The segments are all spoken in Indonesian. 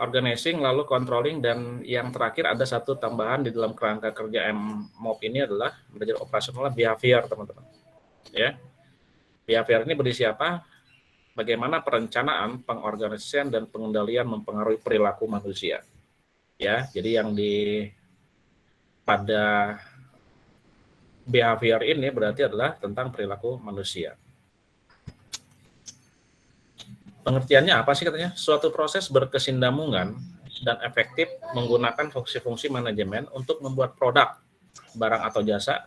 organizing, lalu controlling, dan yang terakhir ada satu tambahan di dalam kerangka kerja MOP ini adalah manajer operasional behavior, teman-teman. Ya, behavior ini berisi apa? Bagaimana perencanaan, pengorganisasian, dan pengendalian mempengaruhi perilaku manusia. Ya, jadi yang pada behavior ini berarti adalah tentang perilaku manusia. Pengertiannya apa sih katanya? Suatu proses berkesinambungan dan efektif menggunakan fungsi-fungsi manajemen untuk membuat produk, barang atau jasa.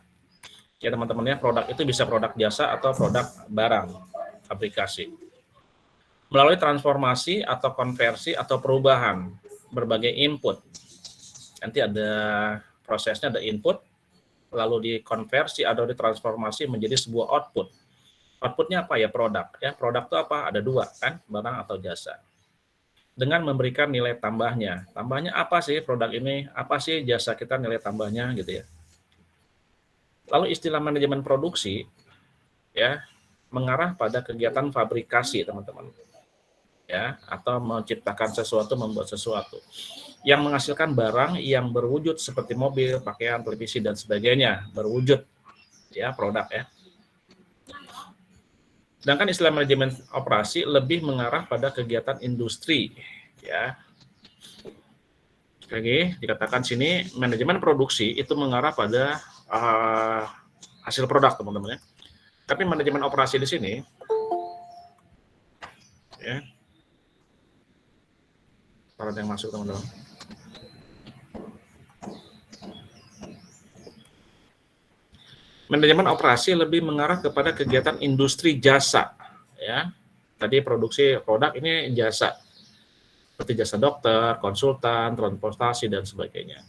Ya teman-teman ya, produk itu bisa produk jasa atau produk barang, aplikasi. Melalui transformasi atau konversi atau perubahan berbagai input. Nanti ada prosesnya, ada input, lalu dikonversi atau ditransformasi menjadi sebuah output. Outputnya apa ya? Produk. Ya, produk itu apa? Ada dua kan, barang atau jasa. Dengan memberikan nilai tambahnya. Tambahnya apa sih produk ini? Apa sih jasa kita nilai tambahnya gitu ya. Lalu istilah manajemen produksi ya mengarah pada kegiatan fabrikasi teman-teman. Ya, atau menciptakan sesuatu, membuat sesuatu yang menghasilkan barang yang berwujud seperti mobil, pakaian, televisi dan sebagainya, berwujud ya produk ya. Sedangkan istilah manajemen operasi lebih mengarah pada kegiatan industri, ya. Lagi dikatakan sini manajemen produksi itu mengarah pada hasil produk, teman-teman ya. Tapi manajemen operasi di sini, ya. Kalau ada yang masuk, teman-teman. Manajemen operasi lebih mengarah kepada kegiatan industri jasa, ya. Tadi produksi produk, ini jasa, seperti jasa dokter, konsultan, transportasi dan sebagainya.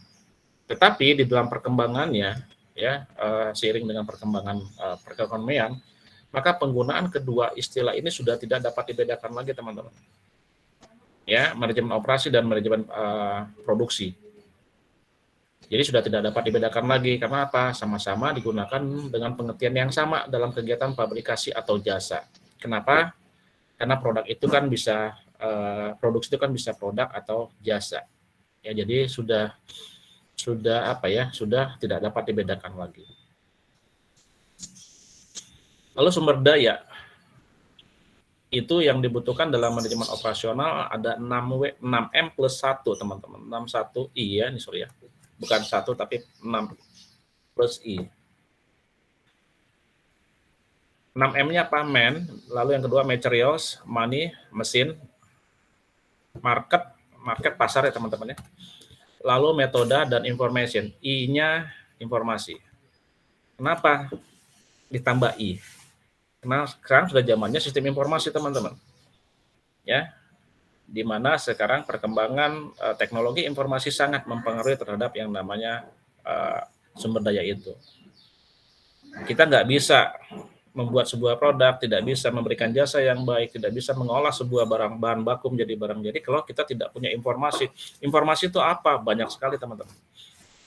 Tetapi di dalam perkembangannya, ya seiring dengan perkembangan perekonomian, maka penggunaan kedua istilah ini sudah tidak dapat dibedakan lagi, teman-teman. Ya, manajemen operasi dan manajemen produksi. Jadi sudah tidak dapat dibedakan lagi, karena apa? Sama-sama digunakan dengan pengertian yang sama dalam kegiatan fabrikasi atau jasa. Kenapa? Karena produk itu kan bisa, produksi itu kan bisa produk atau jasa. Ya, jadi sudah apa ya? Sudah tidak dapat dibedakan lagi. Lalu sumber daya itu yang dibutuhkan dalam manajemen operasional ada 6M plus 1, teman-teman. 61I ya, ini sorry ya. Bukan 1 tapi 6 plus I. 6M-nya apa? Man, lalu yang kedua materials, money, mesin, market pasar ya teman-teman ya. Lalu metode dan information, I-nya informasi. Kenapa ditambah I? Karena sekarang sudah zamannya sistem informasi, teman-teman. Ya, di mana sekarang perkembangan teknologi informasi sangat mempengaruhi terhadap yang namanya sumber daya itu. Kita nggak bisa membuat sebuah produk, tidak bisa memberikan jasa yang baik, tidak bisa mengolah sebuah bahan baku menjadi barang jadi kalau kita tidak punya informasi. Informasi itu apa? Banyak sekali, teman-teman.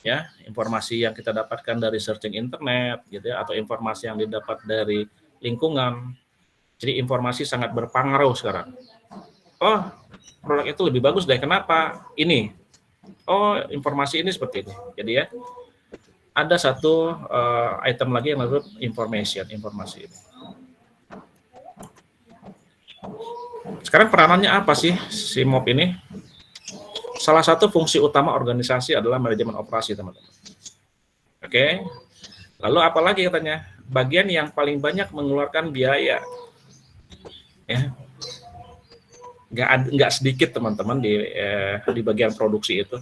Ya, informasi yang kita dapatkan dari searching internet, gitu ya, atau informasi yang didapat dari lingkungan. Jadi informasi sangat berpengaruh sekarang. Oh, produk itu lebih bagus deh. Kenapa? Ini. Oh, informasi ini seperti ini. Jadi ya, ada satu item lagi yang disebut informasi ini. Sekarang peranannya apa sih si MOP ini? Salah satu fungsi utama organisasi adalah manajemen operasi, teman-teman. Oke. Lalu apa lagi katanya? Bagian yang paling banyak mengeluarkan biaya. Ya. Nggak sedikit, teman-teman, di bagian produksi itu.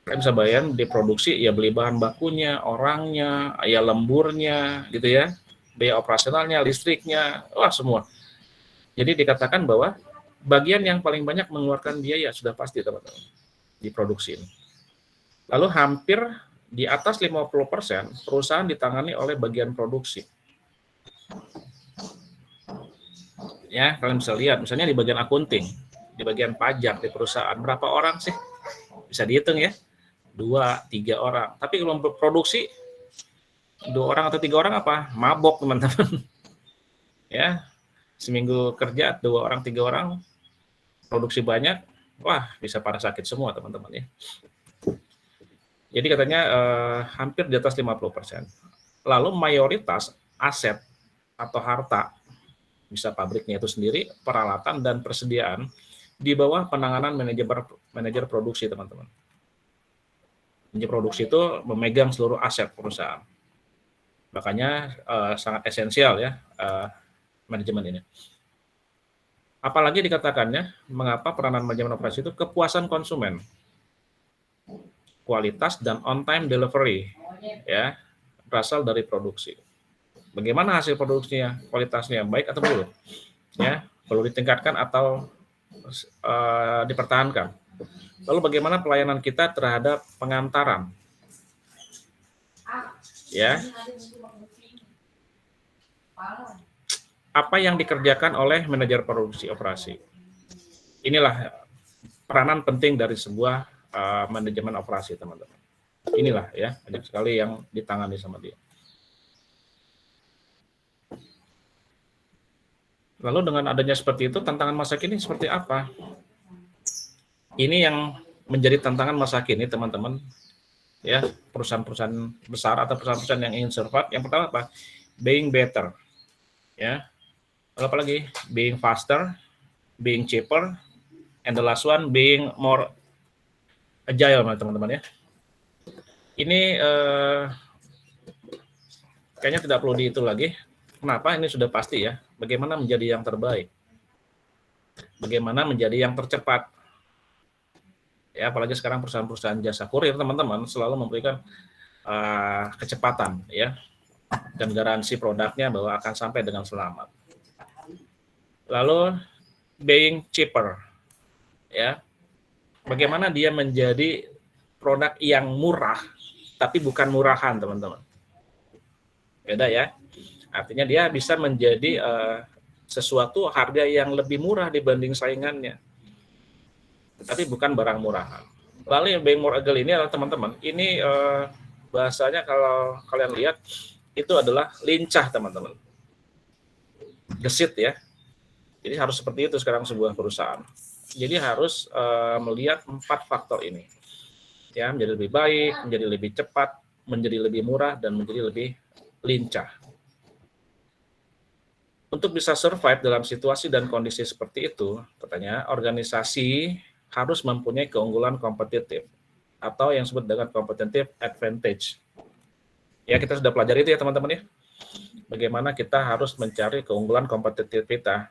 Kalian bisa bayang di produksi ya beli bahan bakunya, orangnya, ya lemburnya gitu ya, biaya operasionalnya, listriknya, wah semua. Jadi dikatakan bahwa bagian yang paling banyak mengeluarkan biaya sudah pasti, teman-teman, di produksi ini. Lalu hampir di atas 50% perusahaan ditangani oleh bagian produksi. Ya, kalian bisa lihat misalnya di bagian akunting, di bagian pajak di perusahaan, berapa orang sih? Bisa dihitung ya. 2-3 orang. Tapi kalau produksi 2 orang atau 3 orang apa? Mabok, teman-teman. Ya, seminggu kerja 2 orang 3 orang, produksi banyak, wah bisa pada sakit semua teman-teman ya. Jadi katanya hampir di atas 50%. Lalu mayoritas aset atau harta, bisa pabriknya itu sendiri, peralatan dan persediaan di bawah penanganan manajer produksi teman-teman. Manajer produksi itu memegang seluruh aset perusahaan. Makanya sangat esensial ya manajemen ini. Apalagi dikatakannya, mengapa peranan manajemen operasi itu kepuasan konsumen, kualitas dan on-time delivery, ya berasal dari produksi. Bagaimana hasil produksinya, kualitasnya baik atau belum? Ya, perlu ditingkatkan atau dipertahankan. Lalu bagaimana pelayanan kita terhadap pengantaran? Ya. Apa yang dikerjakan oleh manajer produksi operasi? Inilah peranan penting dari sebuah manajemen operasi, teman-teman. Inilah ya, banyak sekali yang ditangani sama dia. Lalu dengan adanya seperti itu, tantangan masa kini seperti apa? Ini yang menjadi tantangan masa kini, teman-teman. Ya, perusahaan-perusahaan besar atau perusahaan-perusahaan yang ingin survive, yang pertama apa? Being better. Ya. Lalu apa lagi? Being faster, being cheaper, and the last one being more agile, teman-teman ya. Ini kayaknya tidak perlu dihitung lagi. Kenapa? Ini sudah pasti ya. Bagaimana menjadi yang terbaik? Bagaimana menjadi yang tercepat? Ya, apalagi sekarang perusahaan-perusahaan jasa kurir, teman-teman, selalu memberikan kecepatan ya dan garansi produknya bahwa akan sampai dengan selamat. Lalu being cheaper, ya. Bagaimana dia menjadi produk yang murah, tapi bukan murahan, teman-teman. Beda ya. Artinya dia bisa menjadi sesuatu harga yang lebih murah dibanding saingannya, tapi bukan barang murahan. Lalu yang being more agile ini adalah, teman-teman, ini bahasanya kalau kalian lihat itu adalah lincah, teman-teman. Gesit ya. Jadi harus seperti itu sekarang sebuah perusahaan. Jadi harus melihat 4 faktor ini. Ya, menjadi lebih baik, menjadi lebih cepat, menjadi lebih murah, dan menjadi lebih lincah. Untuk bisa survive dalam situasi dan kondisi seperti itu, katanya organisasi harus mempunyai keunggulan kompetitif atau yang disebut dengan competitive advantage. Ya, kita sudah pelajari itu ya, teman-teman ya. Bagaimana kita harus mencari keunggulan kompetitif kita.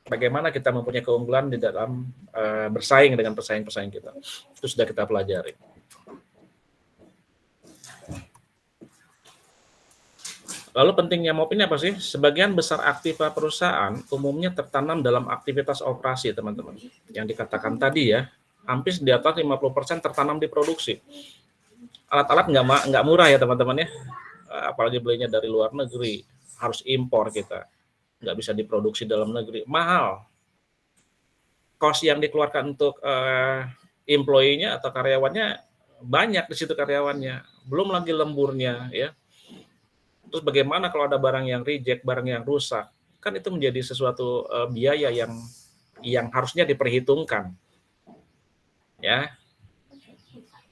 Bagaimana kita mempunyai keunggulan di dalam bersaing dengan pesaing-pesaing kita. Itu sudah kita pelajari. Lalu pentingnya MOP ini apa sih? Sebagian besar aktiva perusahaan umumnya tertanam dalam aktivitas operasi, teman-teman. Yang dikatakan tadi ya, hampir di atas 50% tertanam di produksi. Alat-alat nggak murah ya, teman-teman ya. Apalagi belinya dari luar negeri, harus impor kita. Nggak bisa diproduksi dalam negeri, mahal. Cost yang dikeluarkan untuk employee-nya atau karyawannya banyak di situ karyawannya. Belum lagi lemburnya ya. Terus bagaimana kalau ada barang yang reject, barang yang rusak? Kan itu menjadi sesuatu biaya yang harusnya diperhitungkan. Ya.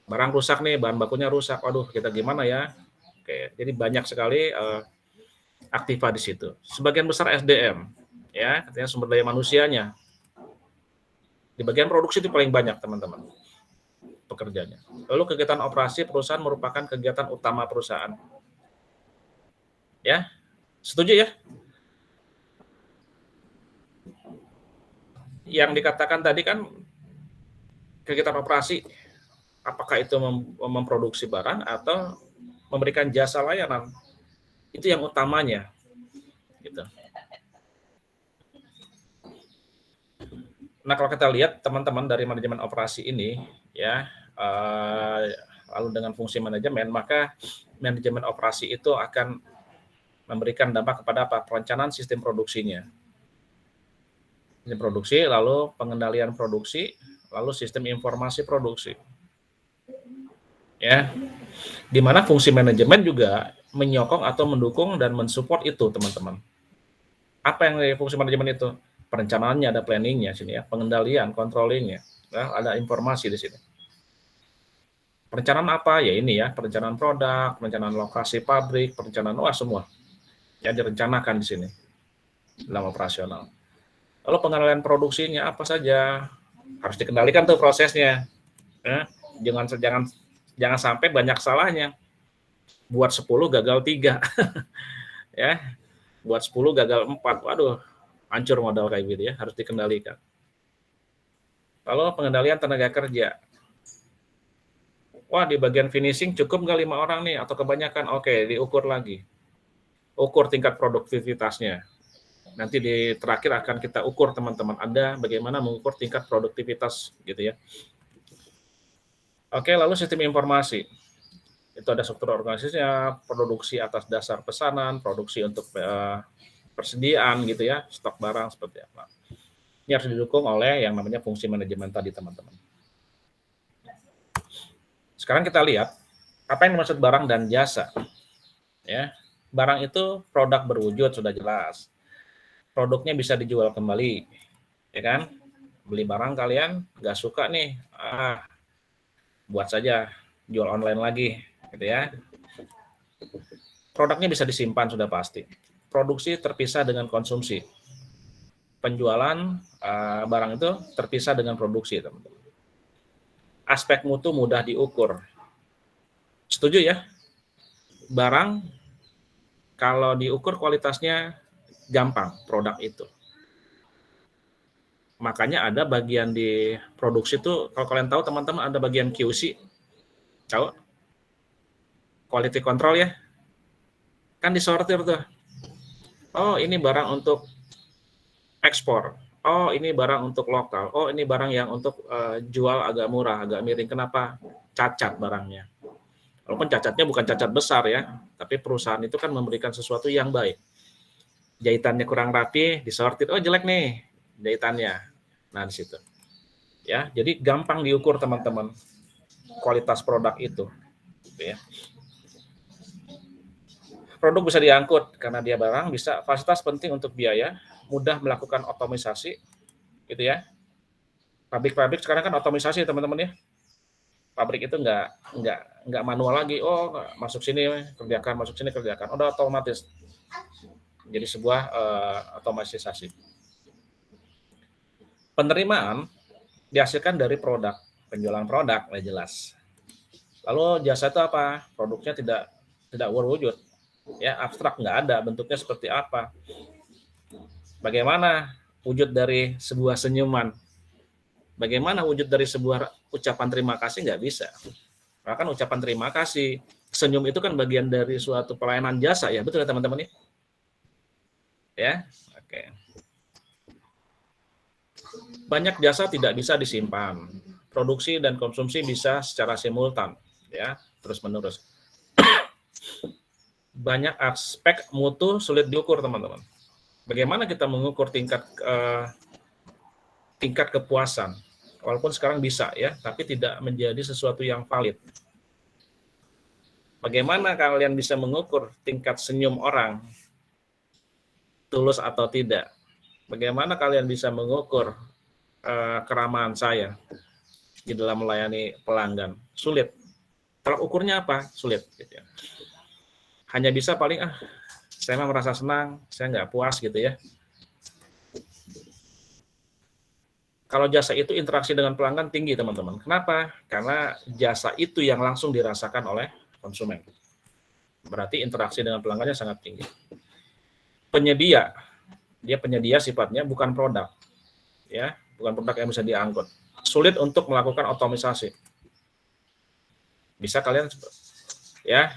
Barang rusak nih, bahan bakunya rusak. Waduh, kita gimana ya? Oke, jadi banyak sekali aktiva di situ. Sebagian besar SDM, ya, artinya sumber daya manusianya. Di bagian produksi itu paling banyak, teman-teman, pekerjanya. Lalu kegiatan operasi perusahaan merupakan kegiatan utama perusahaan. Ya, setuju ya? Yang dikatakan tadi kan kegiatan operasi, apakah itu memproduksi barang atau memberikan jasa layanan, itu yang utamanya, gitu. Nah, kalau kita lihat teman-teman dari manajemen operasi ini, ya, lalu dengan fungsi manajemen, maka manajemen operasi itu akan memberikan dampak kepada apa? Perencanaan sistem produksinya. Sistem produksi, lalu pengendalian produksi, lalu sistem informasi produksi. Ya, di mana fungsi manajemen juga menyokong atau mendukung dan mensupport itu, teman-teman. Apa yang fungsi manajemen itu? perencanaannya, ada planningnya sini ya, pengendalian, controllingnya, ya, ada informasi di sini. Perencanaan apa? Ya ini ya, perencanaan produk, perencanaan lokasi pabrik, perencanaan semua. Ya direncanakan di sini dalam operasional. Lalu pengendalian produksinya apa saja? Harus dikendalikan tuh prosesnya. Ya. Jangan sampai banyak salahnya. Buat 10 gagal 3. Ya. Buat 10 gagal 4. Waduh, hancur modal kayak gitu ya, harus dikendalikan. Lalu pengendalian tenaga kerja. Wah, di bagian finishing cukup nggak 5 orang nih atau kebanyakan? Oke, diukur lagi. Ukur tingkat produktivitasnya. Nanti di terakhir akan kita ukur teman-teman, ada bagaimana mengukur tingkat produktivitas gitu ya. Oke, lalu sistem informasi. Itu ada struktur organisasinya, produksi atas dasar pesanan, produksi untuk persediaan gitu ya, stok barang seperti apa. Ini harus didukung oleh yang namanya fungsi manajemen tadi teman-teman. Sekarang kita lihat apa yang dimaksud barang dan jasa. Ya, barang itu produk berwujud sudah jelas. Produknya bisa dijual kembali, ya kan? Beli barang kalian nggak suka nih, buat saja jual online lagi, gitu ya. Produknya bisa disimpan sudah pasti. Produksi terpisah dengan konsumsi. Penjualan barang itu terpisah dengan produksi, teman-teman. Aspek mutu mudah diukur. Setuju ya? Barang kalau diukur kualitasnya gampang produk itu. Makanya ada bagian di produksi itu, kalau kalian tahu teman-teman, ada bagian QC. Tahu? Quality control ya. Kan disortir tuh. Oh, ini barang untuk ekspor. Oh, ini barang untuk lokal. Oh, ini barang yang untuk jual agak murah, agak miring. Kenapa? Cacat barangnya. Walaupun cacatnya bukan cacat besar ya, tapi perusahaan itu kan memberikan sesuatu yang baik. Jahitannya kurang rapi, disortir. Oh, jelek nih jahitannya. Nah, di situ. Ya, jadi gampang diukur teman-teman kualitas produk itu. Ya. Produk bisa diangkut karena dia barang, bisa fasilitas penting untuk biaya, mudah melakukan otomisasi, gitu ya. Pabrik-pabrik sekarang kan otomisasi teman-teman ya. Pabrik itu nggak manual lagi. Oh, masuk sini kerjakan, masuk sini kerjakan. Udah otomatis. Jadi sebuah otomatisasi. Penerimaan dihasilkan dari produk, penjualan produk, jelas. Lalu jasa itu apa? Produknya tidak berwujud, ya abstrak, nggak ada bentuknya seperti apa. Bagaimana wujud dari sebuah senyuman? Bagaimana wujud dari sebuah ucapan terima kasih? Nggak bisa. Bahkan ucapan terima kasih, senyum itu kan bagian dari suatu pelayanan jasa ya, betul ya teman-teman ya? Ya, oke. Banyak jasa tidak bisa disimpan. Produksi dan konsumsi bisa secara simultan, ya, terus-menerus. Banyak aspek mutu sulit diukur, teman-teman. Bagaimana kita mengukur tingkat kepuasan? Walaupun sekarang bisa ya, tapi tidak menjadi sesuatu yang valid. Bagaimana kalian bisa mengukur tingkat senyum orang, tulus atau tidak? Bagaimana kalian bisa mengukur keramahan saya di dalam melayani pelanggan? Sulit. Tolak ukurnya apa? Sulit. Gitu ya. Hanya bisa paling saya merasa senang, saya nggak puas gitu ya. Kalau jasa itu interaksi dengan pelanggan tinggi teman-teman. Kenapa? Karena jasa itu yang langsung dirasakan oleh konsumen. Berarti interaksi dengan pelanggannya sangat tinggi. Penyedia, dia penyedia sifatnya bukan produk, ya, bukan produk yang bisa diangkut. Sulit untuk melakukan otomisasi. Bisa kalian, ya,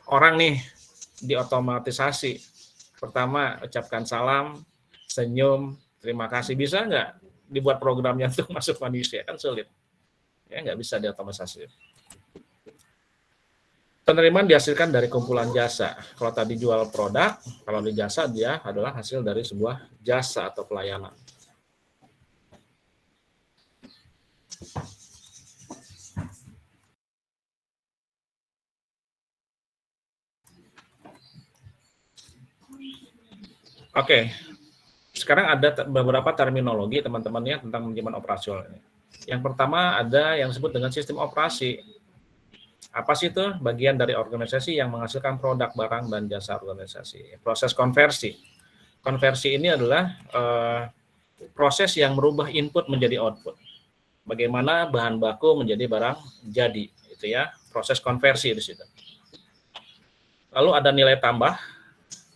orang nih diotomatisasi. Pertama ucapkan salam, senyum, terima kasih, bisa nggak dibuat programnya untuk masuk manusia? Kan sulit, ya, nggak bisa diotomatisasi. Penerimaan dihasilkan dari kumpulan jasa. Kalau tadi jual produk, kalau di jasa dia adalah hasil dari sebuah jasa atau pelayanan. Oke, sekarang ada beberapa terminologi teman-teman ya tentang manajemen operasional ini. Yang pertama ada yang disebut dengan sistem operasi. Apa sih itu? Bagian dari organisasi yang menghasilkan produk, barang, dan jasa organisasi. Proses konversi. Konversi ini adalah proses yang merubah input menjadi output. Bagaimana bahan baku menjadi barang jadi, itu ya. Proses konversi di situ. Lalu ada nilai tambah,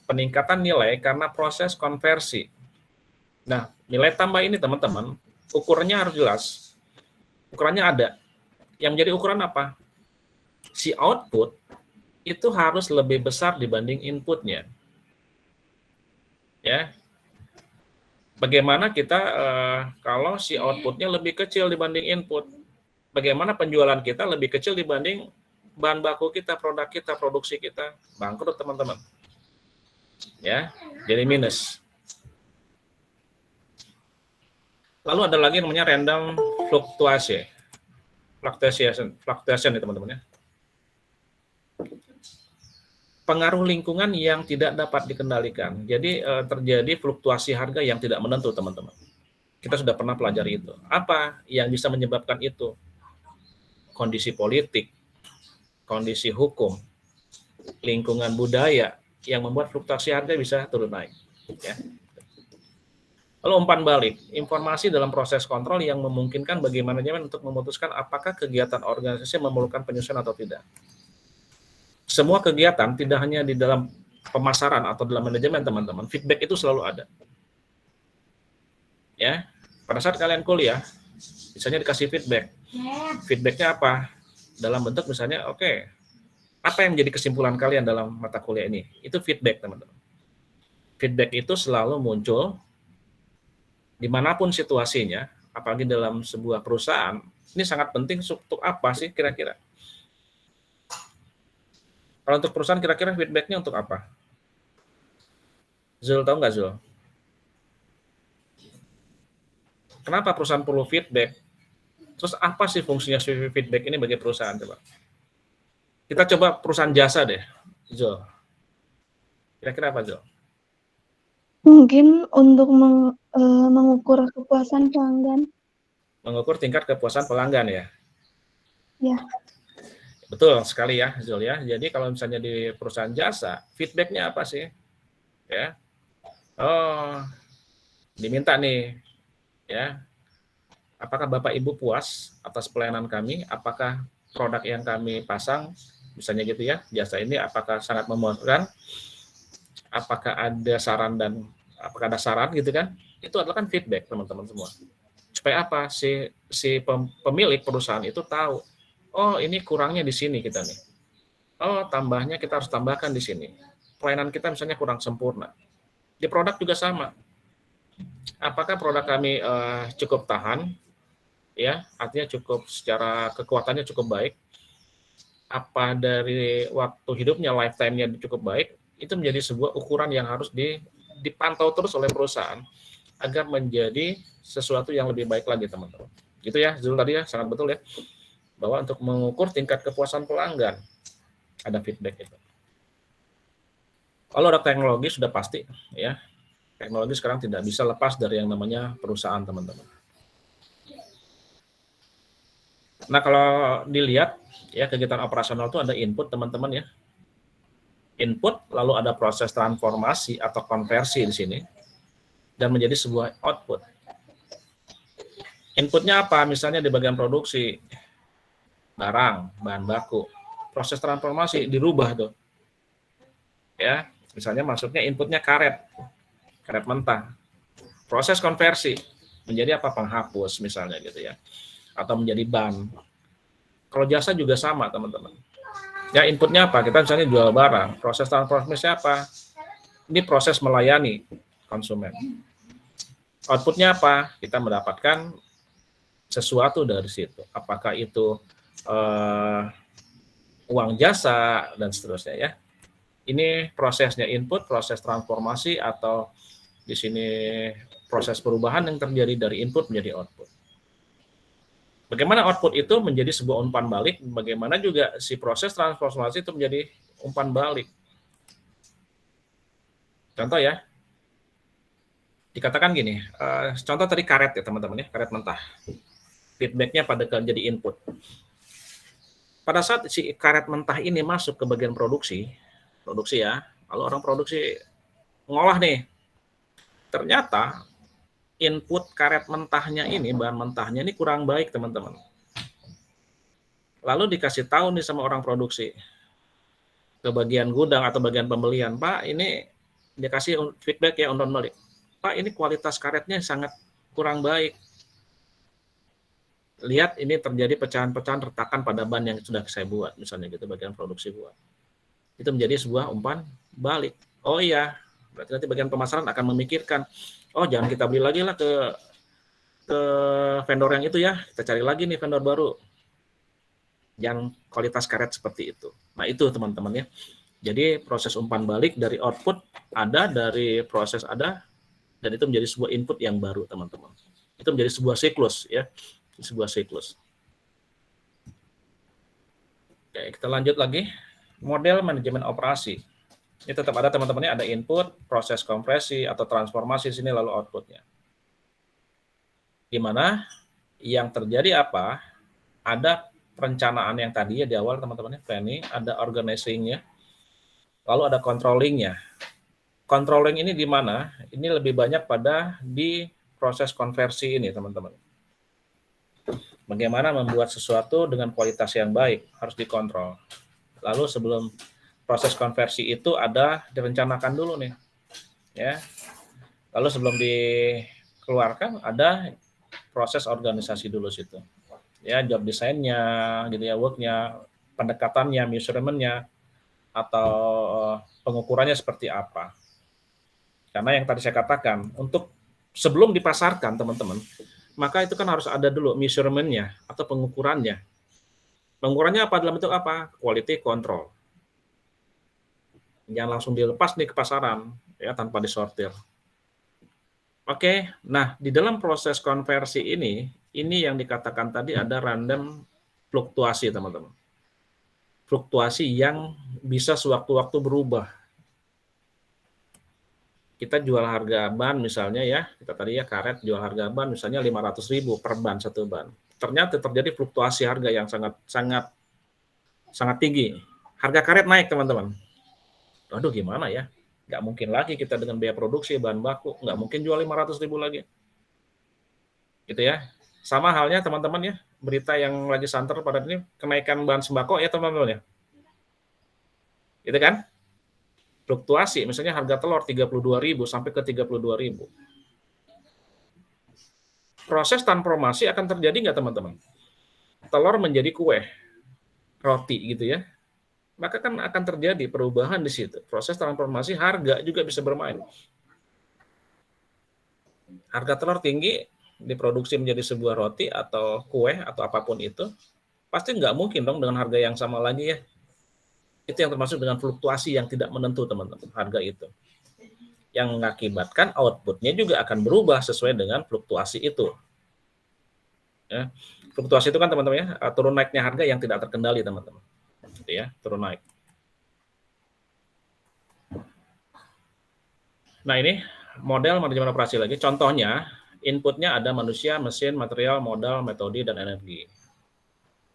peningkatan nilai karena proses konversi. Nah, nilai tambah ini teman-teman, ukurannya harus jelas. Ukurannya ada. Yang menjadi ukuran apa? Si output itu harus lebih besar dibanding inputnya. Ya. Bagaimana kita kalau si outputnya lebih kecil dibanding input? Bagaimana penjualan kita lebih kecil dibanding bahan baku kita, produk kita, produksi kita? Bangkrut teman-teman. Ya, jadi minus. Lalu ada lagi namanya random fluktuasi. Fluctuation ya teman-teman ya. Pengaruh lingkungan yang tidak dapat dikendalikan. Jadi terjadi fluktuasi harga yang tidak menentu, teman-teman. Kita sudah pernah pelajari itu. Apa yang bisa menyebabkan itu? Kondisi politik, kondisi hukum, lingkungan budaya yang membuat fluktuasi harga bisa turun naik. Ya. Lalu umpan balik, informasi dalam proses kontrol yang memungkinkan bagi manajemen untuk memutuskan apakah kegiatan organisasi memerlukan penyusunan atau tidak. Semua kegiatan tidak hanya di dalam pemasaran atau dalam manajemen teman-teman, feedback itu selalu ada. Ya, pada saat kalian kuliah, misalnya dikasih feedback. Feedbacknya apa? Dalam bentuk misalnya, oke, apa yang menjadi kesimpulan kalian dalam mata kuliah ini? Itu feedback teman-teman. Feedback itu selalu muncul dimanapun situasinya, apalagi dalam sebuah perusahaan. Ini sangat penting untuk apa sih kira-kira? Kalau untuk perusahaan kira-kira feedbacknya untuk apa? Zul, tahu nggak Zul? Kenapa perusahaan perlu feedback? Terus apa sih fungsinya feedback ini bagi perusahaan? Coba. Kita coba perusahaan jasa deh, Zul. Kira-kira apa Zul? Mungkin untuk mengukur kepuasan pelanggan. Mengukur tingkat kepuasan pelanggan ya? Ya. Betul sekali ya Zul ya. Jadi kalau misalnya di perusahaan jasa, feedbacknya apa sih? Ya, oh diminta nih, ya. Apakah Bapak Ibu puas atas pelayanan kami? Apakah produk yang kami pasang, misalnya gitu ya, jasa ini apakah sangat memuaskan? Apakah ada saran gitu kan? Itu adalah kan feedback teman-teman semua. Supaya apa? Si pemilik perusahaan itu tahu, oh ini kurangnya di sini kita nih. Oh tambahnya kita harus tambahkan di sini. Pelayanan kita misalnya kurang sempurna. Di produk juga sama. Apakah produk kami cukup tahan? Ya, artinya cukup secara kekuatannya cukup baik. Apa dari waktu hidupnya, lifetime-nya cukup baik, itu menjadi sebuah ukuran yang harus dipantau terus oleh perusahaan agar menjadi sesuatu yang lebih baik lagi, teman-teman. Gitu ya, Zul tadi ya, sangat betul ya. Bahwa untuk mengukur tingkat kepuasan pelanggan, ada feedback itu. Kalau ada teknologi sudah pasti ya. Teknologi sekarang tidak bisa lepas dari yang namanya perusahaan, teman-teman. Nah, kalau dilihat ya kegiatan operasional itu ada input, teman-teman ya. Input, lalu ada proses transformasi atau konversi di sini dan menjadi sebuah output. Inputnya apa? Misalnya di bagian produksi barang, bahan baku. Proses transformasi dirubah tuh. Ya, misalnya masuknya inputnya karet mentah. Proses konversi menjadi apa? Penghapus misalnya gitu ya. Atau menjadi ban. Kalau jasa juga sama, teman-teman. Ya, inputnya apa? Kita misalnya jual barang. Proses transformasi apa? Ini proses melayani konsumen. Outputnya apa? Kita mendapatkan sesuatu dari situ. Apakah itu uang jasa, dan seterusnya ya. Ini prosesnya input, proses transformasi, atau di sini proses perubahan yang terjadi dari input menjadi output. Bagaimana output itu menjadi sebuah umpan balik, bagaimana juga si proses transformasi itu menjadi umpan balik. Contoh ya, Dikatakan gini, contoh tadi karet ya teman-teman ya, karet mentah. Feedbacknya pada jadi input. Pada saat si karet mentah ini masuk ke bagian produksi ya, lalu orang produksi ngolah nih, ternyata input karet mentahnya ini, bahan mentahnya ini kurang baik teman-teman. Lalu dikasih tahu nih sama orang produksi, ke bagian gudang atau bagian pembelian, Pak ini dikasih feedback ya on balik, Pak ini kualitas karetnya sangat kurang baik. Lihat ini terjadi pecahan-pecahan retakan pada ban yang sudah saya buat, misalnya gitu bagian produksi buat. Itu menjadi sebuah umpan balik. Oh iya, berarti nanti bagian pemasaran akan memikirkan, oh jangan kita beli lagi lah ke vendor yang itu ya, kita cari lagi nih vendor baru yang kualitas karet seperti itu. Nah itu teman-teman ya. Jadi proses umpan balik dari output ada, dari proses ada, dan itu menjadi sebuah input yang baru teman-teman. Itu menjadi sebuah siklus ya, sebuah siklus. Oke, kita lanjut lagi. Model manajemen operasi. Ini tetap ada teman-temannya, ada input, proses kompresi atau transformasi sini lalu outputnya. Di mana yang terjadi apa? Ada perencanaan yang tadi ya di awal teman-teman, planning, ada organizing-nya, lalu ada controlling-nya. Controlling ini di mana? Ini lebih banyak pada di proses konversi ini teman-teman. Bagaimana membuat sesuatu dengan kualitas yang baik harus dikontrol. Lalu sebelum proses konversi itu ada direncanakan dulu nih, ya. Lalu sebelum dikeluarkan ada proses organisasi dulu situ, ya, job desainnya, gitu ya, worknya, pendekatannya, measurementnya, atau pengukurannya seperti apa. Karena yang tadi saya katakan, untuk sebelum dipasarkan teman-teman, maka itu kan harus ada dulu measurementnya atau pengukurannya. Pengukurannya apa, dalam bentuk apa? Quality control. Jangan langsung dilepas nih ke pasaran ya tanpa disortir. Oke, nah di dalam proses konversi ini yang dikatakan tadi ada random fluktuasi teman-teman. Fluktuasi yang bisa sewaktu-waktu berubah. Kita jual harga ban misalnya ya, kita tadi ya karet jual harga ban misalnya 500.000 per ban satu ban. Ternyata terjadi fluktuasi harga yang sangat tinggi. Harga karet naik teman-teman. Aduh gimana ya? Nggak mungkin lagi kita dengan biaya produksi bahan baku, nggak mungkin jual 500.000 lagi. Gitu ya. Sama halnya teman-teman ya, berita yang lagi santer pada ini kenaikan bahan sembako ya teman-teman ya. Gitu kan? Fluktuasi, misalnya harga telur 32.000 sampai ke 32.000. Proses transformasi akan terjadi nggak teman-teman? Telur menjadi kue, roti gitu ya. Maka kan akan terjadi perubahan di situ. Proses transformasi harga juga bisa bermain. Harga telur tinggi, diproduksi menjadi sebuah roti atau kue atau apapun itu, pasti nggak mungkin dong dengan harga yang sama lagi ya. Itu yang termasuk dengan fluktuasi yang tidak menentu teman-teman, harga itu. Yang mengakibatkan outputnya juga akan berubah sesuai dengan fluktuasi itu. Ya. Fluktuasi itu kan teman-teman ya, turun naiknya harga yang tidak terkendali teman-teman. Gitu ya, turun naik. Nah ini model manajemen operasi lagi. Contohnya, inputnya ada manusia, mesin, material, modal, metode, dan energi.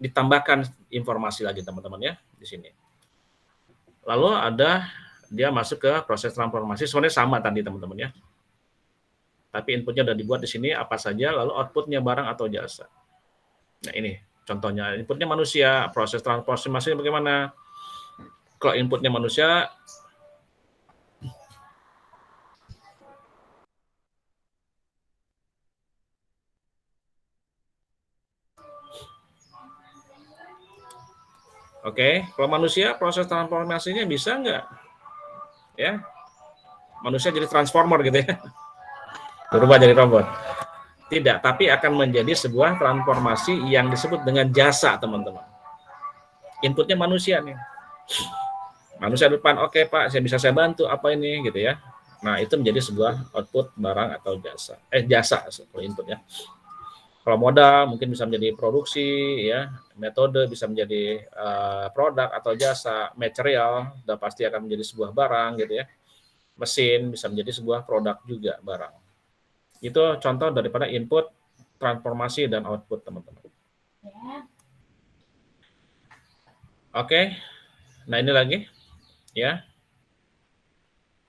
Ditambahkan informasi lagi teman-teman ya di sini. Lalu ada dia masuk ke proses transformasi, sebenarnya sama tadi teman-teman ya. Tapi inputnya sudah dibuat di sini apa saja, lalu outputnya barang atau jasa. Nah ini contohnya, inputnya manusia, proses transformasi bagaimana? Kalau inputnya manusia, oke, kalau manusia proses transformasinya bisa nggak? Ya, manusia jadi transformer gitu ya, berubah jadi robot. Tidak, tapi akan menjadi sebuah transformasi yang disebut dengan jasa teman-teman. Inputnya manusia nih. Manusia depan, oke Pak, saya bantu apa ini gitu ya. Nah itu menjadi sebuah output barang atau jasa. Jasa kalau input ya. Kalau modal mungkin bisa menjadi produksi ya, metode bisa menjadi produk atau jasa, material sudah pasti akan menjadi sebuah barang gitu ya. Mesin bisa menjadi sebuah produk juga barang. Itu contoh daripada input, transformasi, dan output, teman-teman. Oke, nah ini lagi, ya.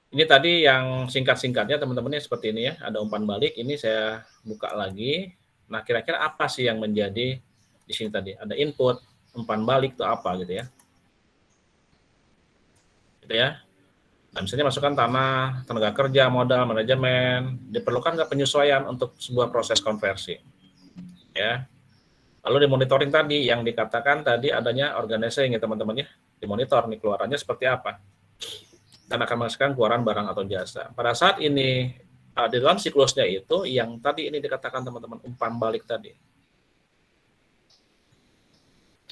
Ini tadi yang singkat-singkatnya, teman-teman, seperti ini ya. Ada umpan balik, ini saya buka lagi. Nah, kira-kira apa sih yang menjadi di sini tadi? Ada input, umpan balik itu apa gitu ya. Gitu ya. Nah, misalnya masukkan tanah, tenaga kerja, modal, manajemen, diperlukan nggak penyesuaian untuk sebuah proses konversi, ya. Lalu dimonitoring tadi, yang dikatakan tadi adanya organizing ya teman-teman ya, dimonitor nih keluarannya seperti apa, dan akan menghasilkan keluaran barang atau jasa. Pada saat ini di dalam siklusnya itu, yang tadi ini dikatakan teman-teman umpan balik tadi,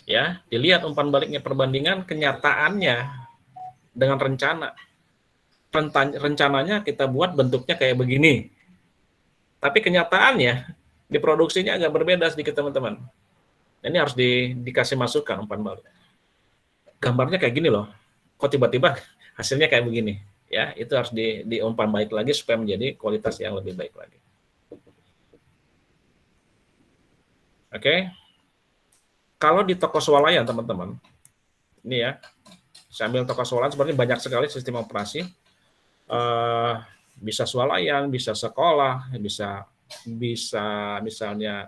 ya, dilihat umpan baliknya perbandingan kenyataannya dengan rencana. Rencananya kita buat bentuknya kayak begini, tapi kenyataannya di produksinya agak berbeda sedikit teman-teman. Ini harus dikasih masukan umpan balik. Gambarnya kayak gini loh, kok tiba-tiba hasilnya kayak begini, ya. Itu harus diumpan balik lagi supaya menjadi kualitas yang lebih baik lagi. Oke, kalau di toko swalayan teman-teman, ini ya, saya ambil toko swalayan sebenarnya banyak sekali sistem operasi. Bisa swalayan, bisa sekolah, bisa misalnya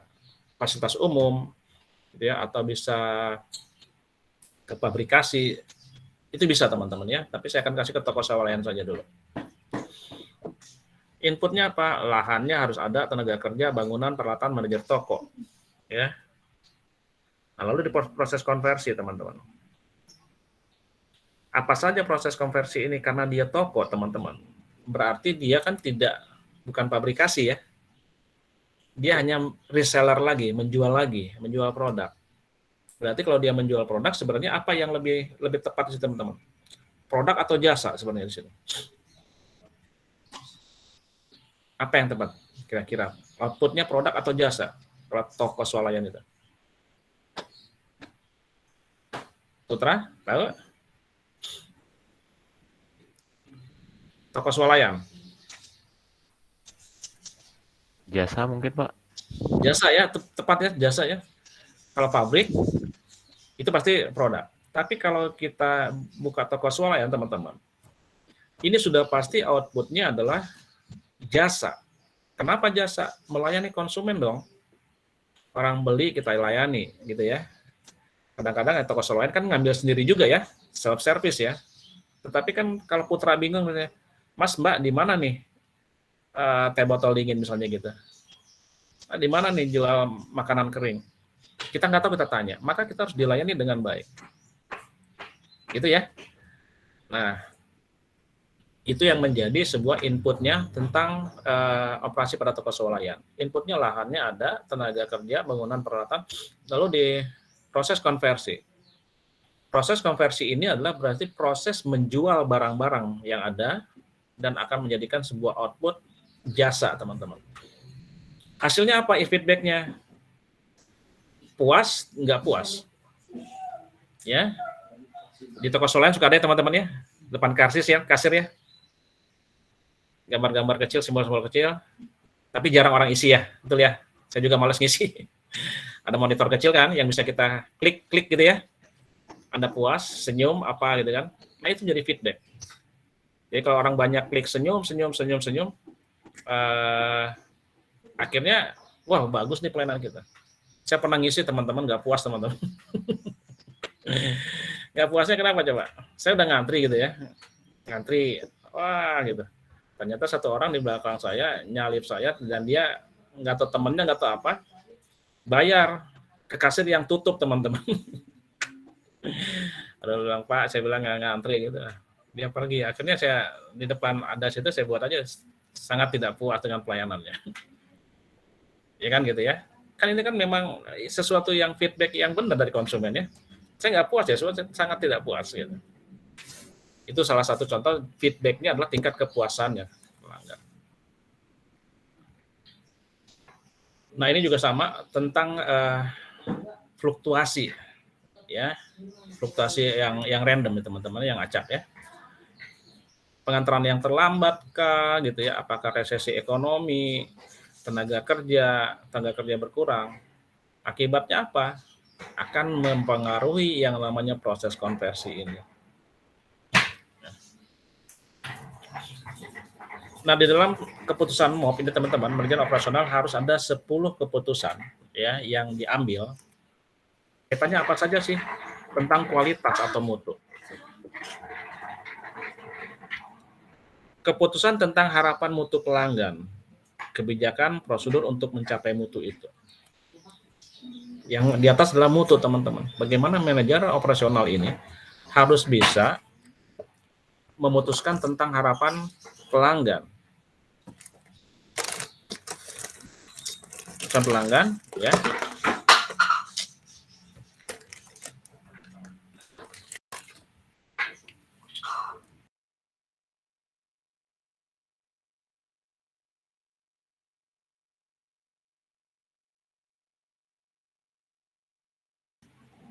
fasilitas umum, gitu ya, atau bisa ke pabrikasi, itu bisa teman-teman ya. Tapi saya akan kasih ke toko swalayan saja dulu. Inputnya apa? Lahannya harus ada, tenaga kerja, bangunan, peralatan, manajer toko, ya. Nah, lalu di proses konversi teman-teman. Apa saja proses konversi ini? Karena dia toko teman-teman, berarti dia kan bukan pabrikasi ya. Dia hanya reseller lagi, menjual produk. Berarti kalau dia menjual produk, sebenarnya apa yang lebih tepat sih teman-teman? Produk atau jasa sebenarnya di sini? Apa yang tepat kira-kira? Outputnya produk atau jasa? Kalau toko swalayan itu. Putra, tahu? Toko swalayan. Jasa mungkin, Pak. Jasa ya, tepatnya jasa ya. Kalau pabrik, itu pasti produk. Tapi kalau kita buka toko swalayan, teman-teman, ini sudah pasti outputnya adalah jasa. Kenapa jasa? Melayani konsumen dong. Orang beli kita layani, gitu ya. Kadang-kadang toko swalayan kan ngambil sendiri juga ya, self service ya. Tetapi kan kalau Putra bingung, misalnya, Mas Mbak di mana nih teh botol dingin misalnya gitu. Nah, di mana nih jual makanan kering? Kita nggak tahu, kita tanya. Maka kita harus dilayani dengan baik. Gitu ya. Nah, itu yang menjadi sebuah inputnya tentang operasi pada toko swalayan. Inputnya lahannya ada, tenaga kerja, bangunan, peralatan, lalu di proses konversi. Proses konversi ini adalah berarti proses menjual barang-barang yang ada dan akan menjadikan sebuah output jasa, teman-teman. Hasilnya apa? Feedback-nya puas, nggak puas? Ya, di toko swalayan suka ada ya teman-teman ya, depan kasir ya, gambar-gambar kecil, simbol-simbol kecil, tapi jarang orang isi ya, betul ya. Saya juga malas ngisi. Ada monitor kecil kan, yang bisa kita klik gitu ya. Anda puas, senyum, apa gitu kan. Nah, itu jadi feedback. Jadi kalau orang banyak klik senyum, akhirnya, wah bagus nih pelayanan kita. Saya pernah ngisi teman-teman, nggak puas teman-teman. Nggak puasnya kenapa coba? Saya udah ngantri gitu ya. Ngantri, wah gitu. Ternyata satu orang di belakang saya, nyalip saya, dan dia nggak tahu temennya, nggak tahu apa, bayar ke kasir yang tutup teman-teman. Ada bilang, Pak, saya bilang nggak ngantri gitu. Dia pergi. Akhirnya saya di depan ada situ, saya buat aja sangat tidak puas dengan pelayanannya. Ya kan gitu ya. Kan ini kan memang sesuatu yang feedback yang benar dari konsumen ya. Saya nggak puas ya, sangat tidak puas gitu. Itu salah satu contoh feedback-nya adalah tingkat kepuasannya pelanggan. Nah, ini juga sama tentang fluktuasi ya. Fluktuasi yang random ya teman-teman, yang acak ya. Pengantaran yang terlambat kah gitu ya, apakah resesi ekonomi, tenaga kerja berkurang. Akibatnya apa? Akan mempengaruhi yang namanya proses konversi ini. Nah, di dalam keputusan MOP ini teman-teman, manajemen operasional harus ada 10 keputusan ya yang diambil. Kaitannya apa saja sih tentang kualitas atau mutu? Keputusan tentang harapan mutu pelanggan, kebijakan prosedur untuk mencapai mutu itu. Yang di atas adalah mutu, teman-teman. Bagaimana manajer operasional ini harus bisa memutuskan tentang harapan pelanggan. Pesan pelanggan, ya.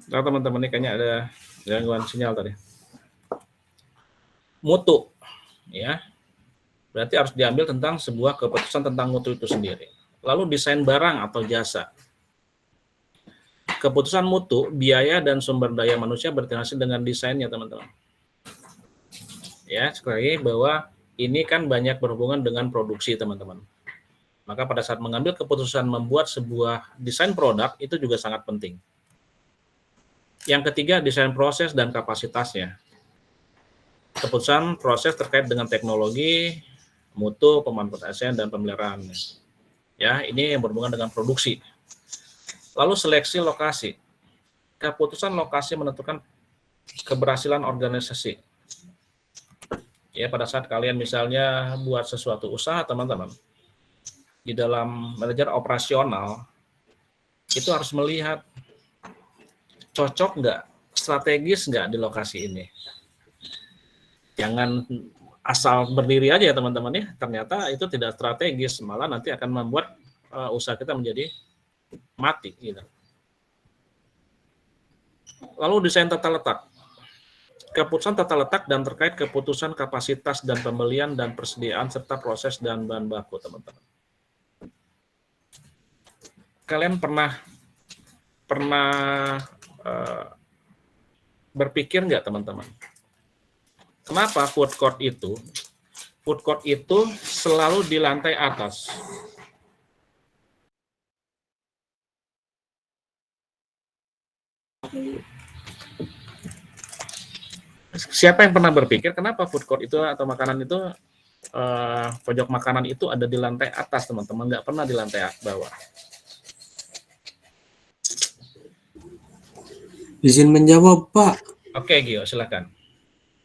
Nah, teman-teman, ini kayaknya ada gangguan sinyal tadi. Mutu, ya. Berarti harus diambil tentang sebuah keputusan tentang mutu itu sendiri. Lalu desain barang atau jasa. Keputusan mutu, biaya dan sumber daya manusia berinteraksi dengan desainnya, teman-teman. Ya, sekali lagi bahwa ini kan banyak berhubungan dengan produksi, teman-teman. Maka pada saat mengambil keputusan membuat sebuah desain produk, itu juga sangat penting. Yang ketiga, desain proses dan kapasitasnya. Keputusan proses terkait dengan teknologi, mutu, pemanfaatan dan pemeliharaannya. Ya, ini yang berhubungan dengan produksi. Lalu seleksi lokasi. Keputusan lokasi menentukan keberhasilan organisasi. Ya, pada saat kalian misalnya buat sesuatu usaha, teman-teman, di dalam manajer operasional itu harus melihat cocok nggak, strategis nggak di lokasi ini. Jangan asal berdiri aja ya teman-teman ya, ternyata itu tidak strategis, malah nanti akan membuat usaha kita menjadi mati. Gitu. Lalu desain tata letak. Keputusan tata letak dan terkait keputusan kapasitas dan pembelian dan persediaan serta proses dan bahan baku, teman-teman. Kalian pernah berpikir nggak, teman-teman? Kenapa food court itu selalu di lantai atas? Siapa yang pernah berpikir kenapa food court itu atau makanan itu pojok makanan itu ada di lantai atas, teman-teman, nggak pernah di lantai bawah? Izin menjawab, Pak. Oke, Gio, silakan.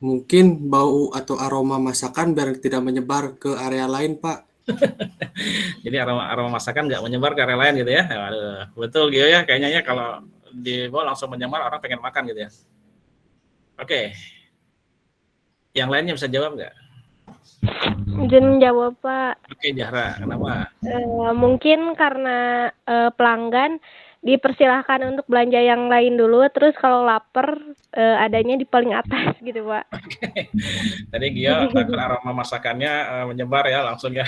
Mungkin bau atau aroma masakan biar tidak menyebar ke area lain, Pak. Jadi aroma masakan nggak menyebar ke area lain gitu ya? Aduh, betul, Gio ya. Kayaknya ya kalau di bawah langsung menyebar, orang pengen makan gitu ya. Oke. Yang lainnya bisa jawab nggak? Izin menjawab, Pak. Oke, Zahra, kenapa? Mungkin karena pelanggan dipersilahkan untuk belanja yang lain dulu, terus kalau lapar adanya di paling atas gitu, Pak. Tadi Gio takut aroma masakannya menyebar ya langsung ya.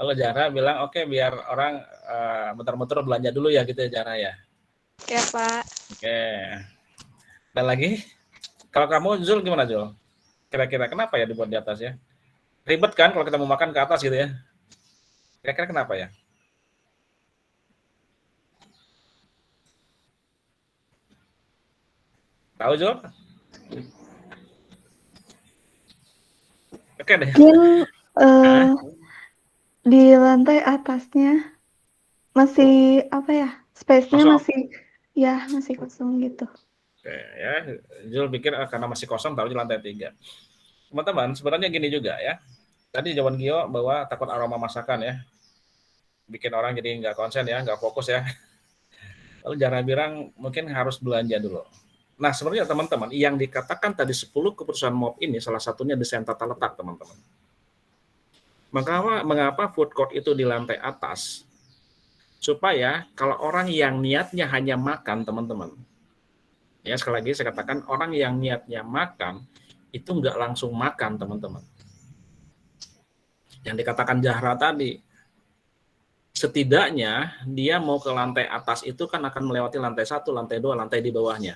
Lalu Zahra bilang oke, biar orang muter-muter belanja dulu ya gitu ya, Zahra ya. Ya, Pak. Oke. Dan lagi, kalau kamu Zul gimana, Zul? Kira-kira kenapa ya dibuat di atas ya? Ribet kan kalau kita mau makan ke atas gitu ya? Kira-kira kenapa ya? Tahu, Zul? Oke deh. Mungkin di lantai atasnya masih apa ya? Space-nya Kosong. masih kosong gitu. Oke, ya, Zul pikir karena masih kosong taruh di lantai 3. Teman-teman, sebenarnya gini juga ya. Tadi jawaban Gio bahwa takut aroma masakan ya. Bikin orang jadi nggak konsen ya, nggak fokus ya. Lalu Zahra bilang mungkin harus belanja dulu. Nah, sebenarnya teman-teman, yang dikatakan tadi 10 keputusan MOP ini salah satunya desain tata letak, teman-teman. Mengapa food court itu di lantai atas? Supaya kalau orang yang niatnya hanya makan, teman-teman. Ya, sekali lagi saya katakan orang yang niatnya makan itu nggak langsung makan, teman-teman. Yang dikatakan Zahra tadi, setidaknya dia mau ke lantai atas itu kan akan melewati lantai 1, lantai 2, lantai di bawahnya.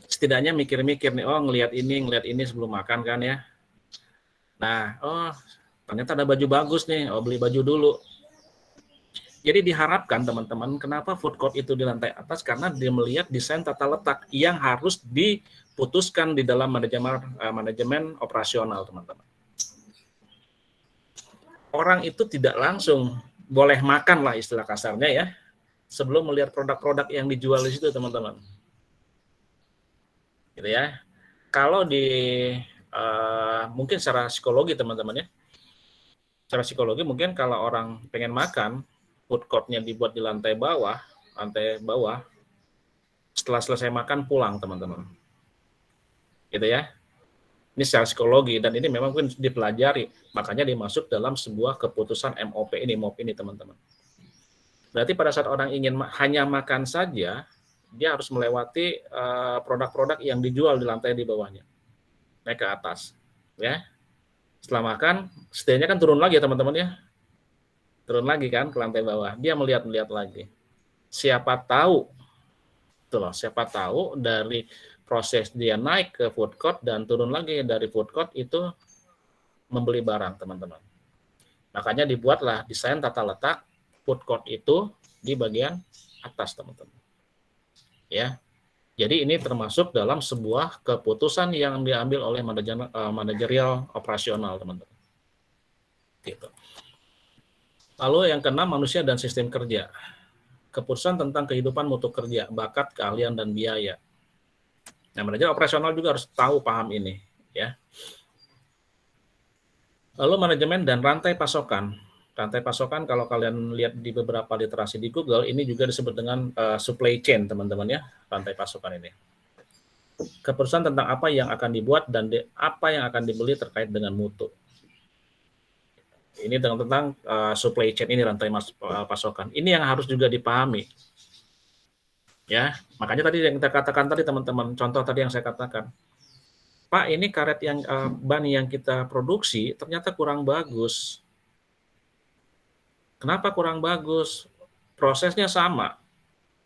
Setidaknya mikir-mikir nih, oh ngelihat ini sebelum makan kan ya. Nah, oh ternyata ada baju bagus nih, oh beli baju dulu. Jadi diharapkan teman-teman, kenapa food court itu di lantai atas? Karena dia melihat desain tata letak yang harus diputuskan di dalam manajemen operasional, teman-teman. Orang itu tidak langsung boleh makan lah istilah kasarnya ya, sebelum melihat produk-produk yang dijual di situ, teman-teman. Gitu ya. Kalau di mungkin secara psikologi, teman-teman ya, secara psikologi mungkin kalau orang pengen makan, food court-nya dibuat di lantai bawah, setelah selesai makan pulang, teman-teman. Gitu ya. Ini secara psikologi, dan ini memang mungkin dipelajari, makanya dimasuk dalam sebuah keputusan MOP ini, teman-teman. Berarti pada saat orang ingin hanya makan saja, dia harus melewati produk-produk yang dijual di lantai di bawahnya, naik ke atas. Ya. Setelah makan, setidaknya kan turun lagi ya teman-teman ya. Turun lagi kan ke lantai bawah, dia melihat lagi. Siapa tahu dari proses dia naik ke food court dan turun lagi dari food court itu membeli barang, teman-teman. Makanya dibuatlah desain tata letak food court itu di bagian atas, teman-teman. Ya. Jadi ini termasuk dalam sebuah keputusan yang diambil oleh manajerial operasional, teman-teman. Gitu. Lalu yang keenam, manusia dan sistem kerja. Keputusan tentang kehidupan mutu kerja, bakat, keahlian, dan biaya. Nah, manajer operasional juga harus tahu, paham ini. Ya. Lalu manajemen dan rantai pasokan. Rantai pasokan kalau kalian lihat di beberapa literasi di Google, ini juga disebut dengan supply chain, teman-teman ya, rantai pasokan ini. Keputusan tentang apa yang akan dibuat dan apa yang akan dibeli terkait dengan mutu. Ini tentang supply chain ini, rantai pasokan. Ini yang harus juga dipahami. Ya, makanya tadi yang kita katakan tadi teman-teman, contoh tadi yang saya katakan. Pak, ini karet yang ban yang kita produksi ternyata kurang bagus. Kenapa kurang bagus? Prosesnya sama,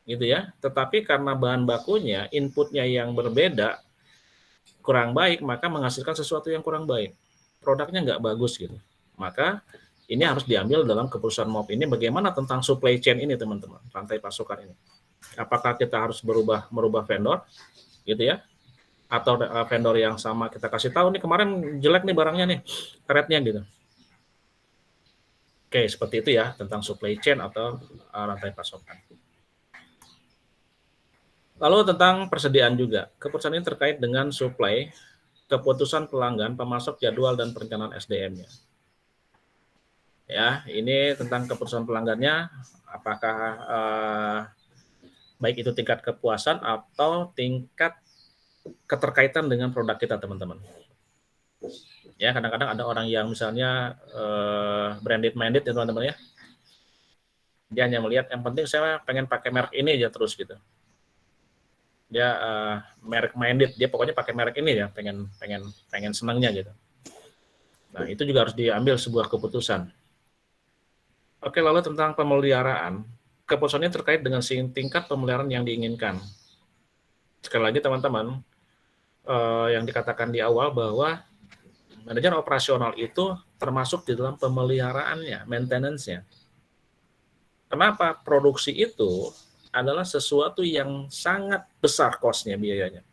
gitu ya. Tetapi karena bahan bakunya, inputnya yang berbeda, kurang baik, maka menghasilkan sesuatu yang kurang baik. Produknya nggak bagus gitu. Maka ini harus diambil dalam keputusan MOP ini bagaimana tentang supply chain ini, teman-teman, rantai pasokan ini. Apakah kita harus merubah vendor, gitu ya? Atau vendor yang sama kita kasih tahu nih kemarin jelek nih barangnya nih, karetnya gitu. Oke, seperti itu ya tentang supply chain atau rantai pasokan. Lalu tentang persediaan juga. Keputusan ini terkait dengan supply, keputusan pelanggan, pemasok, jadwal, dan perencanaan SDM-nya. Ya, ini tentang keputusan pelanggannya, apakah baik itu tingkat kepuasan atau tingkat keterkaitan dengan produk kita, teman-teman. Ya, kadang-kadang ada orang yang misalnya branded-minded ya, teman-teman ya. Dia hanya melihat yang penting saya pengen pakai merek ini aja terus gitu. Dia merek-minded, dia pokoknya pakai merek ini ya, pengen senangnya gitu. Nah, itu juga harus diambil sebuah keputusan. Oke, lalu tentang pemeliharaan. Keputusannya terkait dengan tingkat pemeliharaan yang diinginkan. Sekali lagi teman-teman, yang dikatakan di awal bahwa manajer operasional itu termasuk di dalam pemeliharaannya, maintenance-nya. Kenapa? Produksi itu adalah sesuatu yang sangat besar cost-nya, biayanya.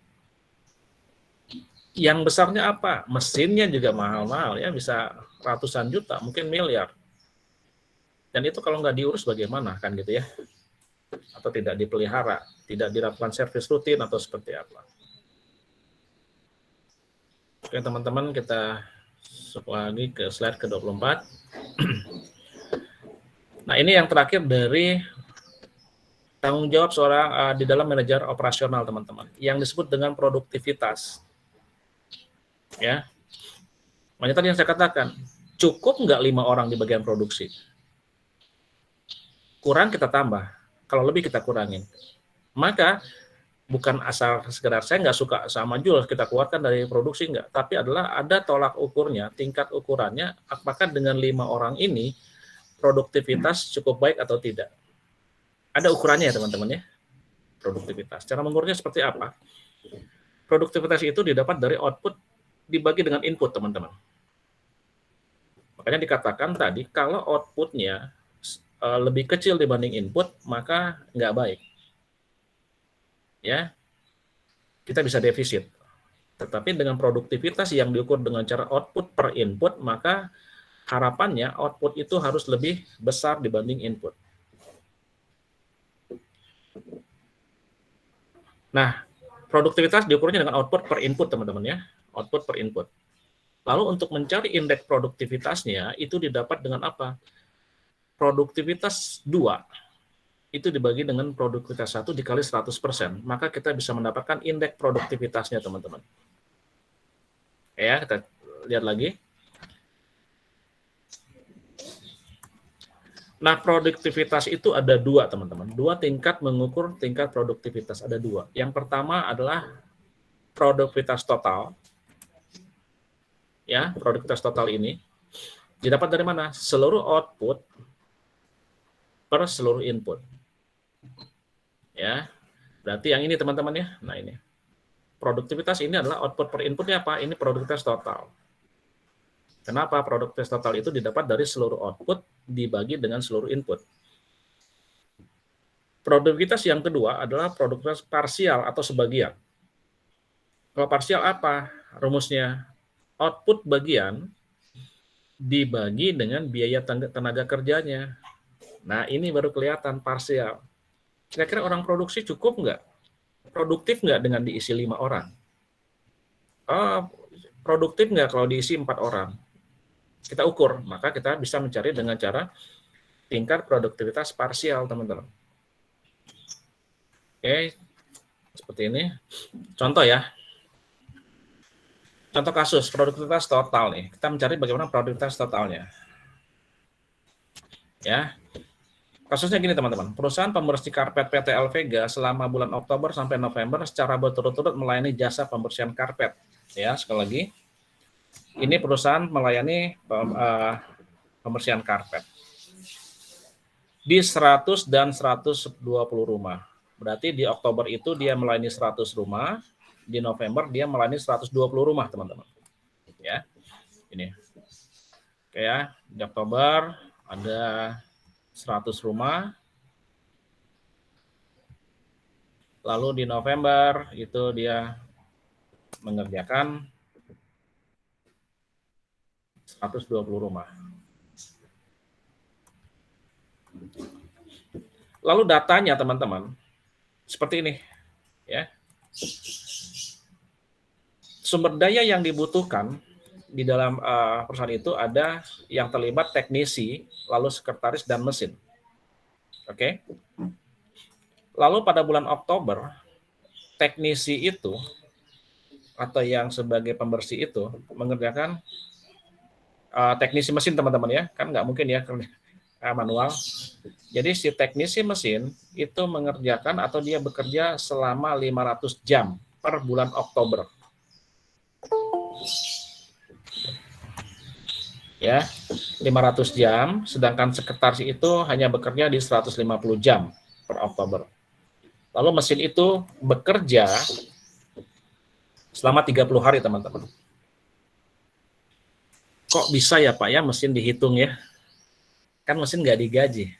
Yang besarnya apa? Mesinnya juga mahal-mahal ya, bisa ratusan juta, mungkin miliar. Dan itu kalau nggak diurus bagaimana kan gitu ya? Atau tidak dipelihara, tidak dilakukan servis rutin atau seperti apa. Oke teman-teman, kita masuk lagi ke slide ke-24. Nah ini yang terakhir dari tanggung jawab seorang di dalam manajer operasional, teman-teman, yang disebut dengan produktivitas. Ya, makanya tadi yang saya katakan, cukup nggak 5 orang di bagian produksi? Kurang kita tambah, kalau lebih kita kurangin. Maka bukan asal sekedar saya nggak suka sama jual kita keluarkan dari produksi, nggak, tapi adalah ada tolak ukurnya, tingkat ukurannya, apakah dengan 5 orang ini produktivitas cukup baik atau tidak. Ada ukurannya ya teman-teman ya, produktivitas. Cara mengukurnya seperti apa? Produktivitas itu didapat dari output dibagi dengan input, teman-teman. Makanya dikatakan tadi, kalau outputnya lebih kecil dibanding input, maka nggak baik. Ya, kita bisa defisit. Tetapi dengan produktivitas yang diukur dengan cara output per input, maka harapannya output itu harus lebih besar dibanding input. Nah, produktivitas diukurnya dengan output per input, teman-teman ya. Output per input. Lalu untuk mencari indeks produktivitasnya, itu didapat dengan apa? Produktivitas 2 itu dibagi dengan produktivitas 1 dikali 100%. Maka kita bisa mendapatkan indeks produktivitasnya, teman-teman. Ya, kita lihat lagi. Nah, produktivitas itu ada 2, teman-teman. 2 tingkat mengukur tingkat produktivitas, ada 2. Yang pertama adalah produktivitas total. Ya, produktivitas total ini didapat dari mana? Seluruh output per seluruh input. Ya, berarti yang ini teman-teman ya. Nah ini, produktivitas ini adalah output per inputnya apa? Ini produktivitas total. Kenapa? Produktivitas total itu didapat dari seluruh output dibagi dengan seluruh input. Produktivitas yang kedua adalah produktivitas parsial atau sebagian. Kalau parsial apa rumusnya? Output bagian dibagi dengan biaya tenaga kerjanya. Nah, ini baru kelihatan parsial. Kira-kira orang produksi cukup nggak? Produktif nggak dengan diisi 5 orang? Produktif nggak kalau diisi 4 orang? Kita ukur, maka kita bisa mencari dengan cara tingkat produktivitas parsial, teman-teman. Oke, seperti ini. Contoh ya. Contoh kasus produktivitas total nih. Kita mencari bagaimana produktivitas totalnya. Ya. Kasusnya gini teman-teman. Perusahaan pembersih karpet PT Alvega selama bulan Oktober sampai November secara berturut-turut melayani jasa pembersihan karpet. Ya, sekali lagi. Ini perusahaan melayani pembersihan karpet. Di 100 dan 120 rumah. Berarti di Oktober itu dia melayani 100 rumah, di November dia melayani 120 rumah, teman-teman. Ya. Ini. Oke ya, di Oktober ada 100 rumah. Lalu di November itu dia mengerjakan 120 rumah. Lalu datanya teman-teman seperti ini ya. Sumber daya yang dibutuhkan di dalam perusahaan itu ada yang terlibat teknisi, lalu sekretaris dan mesin. Oke. Lalu pada bulan Oktober teknisi itu atau yang sebagai pembersih itu mengerjakan teknisi mesin teman-teman ya, kan nggak mungkin ya manual. Jadi si teknisi mesin itu mengerjakan atau dia bekerja selama 500 jam per bulan Oktober. Ya, 500 jam, sedangkan sekretaris itu hanya bekerja di 150 jam per Oktober. Lalu mesin itu bekerja selama 30 hari teman-teman. Kok bisa ya Pak ya mesin dihitung ya? Kan mesin nggak digaji.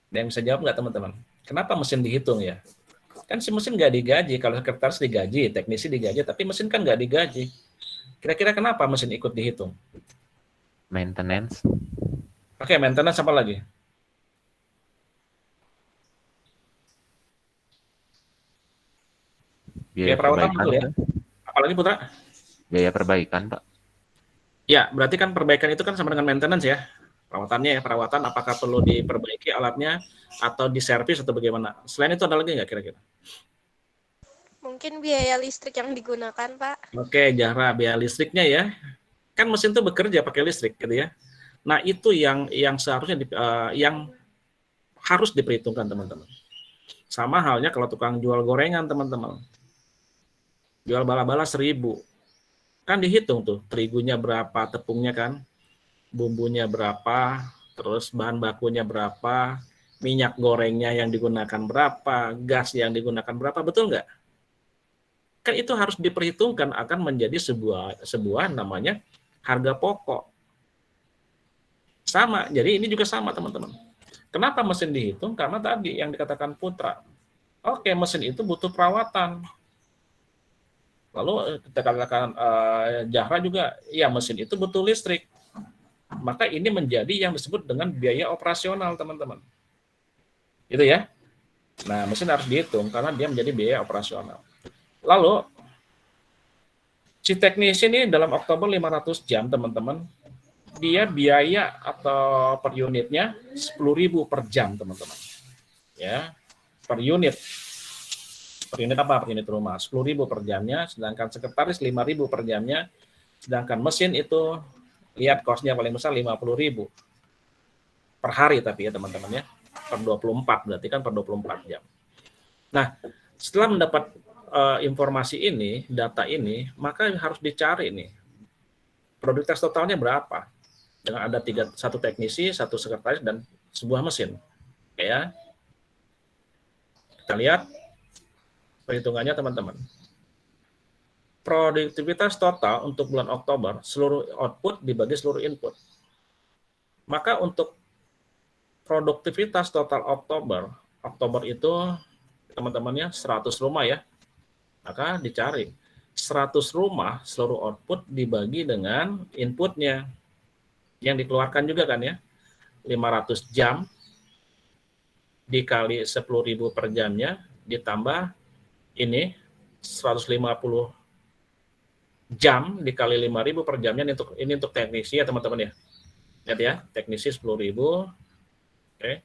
Ada yang bisa jawab nggak teman-teman? Kenapa mesin dihitung ya? Kan si mesin nggak digaji, kalau sekretaris digaji, teknisi digaji, tapi mesin kan nggak digaji. Kira-kira kenapa mesin ikut dihitung? Maintenance. Oke, maintenance apa lagi? Biaya perawatan perbaikan. betul ya? Apalagi Putra? Biaya perbaikan, Pak. Ya, berarti kan perbaikan itu kan sama dengan maintenance ya. Perawatannya ya, perawatan apakah perlu diperbaiki alatnya atau diservis atau bagaimana. Selain itu ada lagi nggak kira-kira? Mungkin biaya listrik yang digunakan, Pak. Oke, Zahra, biaya listriknya ya. Kan mesin tuh bekerja pakai listrik gitu ya. Nah, itu yang seharusnya yang harus diperhitungkan teman-teman. Sama halnya kalau tukang jual gorengan teman-teman. Jual bala-bala 1.000. Kan dihitung tuh terigunya berapa, tepungnya kan. bumbunya berapa, terus bahan bakunya berapa, minyak gorengnya yang digunakan berapa, gas yang digunakan berapa, betul nggak? Kan itu harus diperhitungkan akan menjadi sebuah namanya harga pokok. Sama, jadi ini juga sama teman-teman. Kenapa mesin dihitung? Karena tadi yang dikatakan Putra. Oke, mesin itu butuh perawatan. Lalu kita katakan Zahra juga, ya mesin itu butuh listrik. Maka ini menjadi yang disebut dengan biaya operasional, teman-teman. Gitu ya. Nah, mesin harus dihitung karena dia menjadi biaya operasional. Lalu, si teknisi ini dalam Oktober 500 jam, teman-teman, dia biaya atau per unitnya 10.000 per jam, teman-teman. Ya, per unit. Per unit apa? Per unit rumah. 10.000 per jamnya, sedangkan sekretaris 5.000 per jamnya, sedangkan mesin itu, lihat kosnya paling besar 50.000 per hari tapi ya teman-teman ya. Per 24, berarti kan per 24 jam. Nah, setelah mendapat informasi ini, data ini, maka harus dicari nih, produktivitas totalnya berapa? Dengan ada satu teknisi, satu sekretaris, dan sebuah mesin. Oke ya. Kita lihat perhitungannya teman-teman. Produktivitas total untuk bulan Oktober, seluruh output dibagi seluruh input. Maka untuk produktivitas total Oktober itu teman-temannya 100 rumah ya. Maka dicari 100 rumah seluruh output dibagi dengan inputnya. Yang dikeluarkan juga kan ya. 500 jam dikali 10.000 per jamnya ditambah ini 150 jam dikali 5.000 per jamnya ini untuk teknisi ya teman-teman ya. Lihat ya, teknisi 10.000. Oke.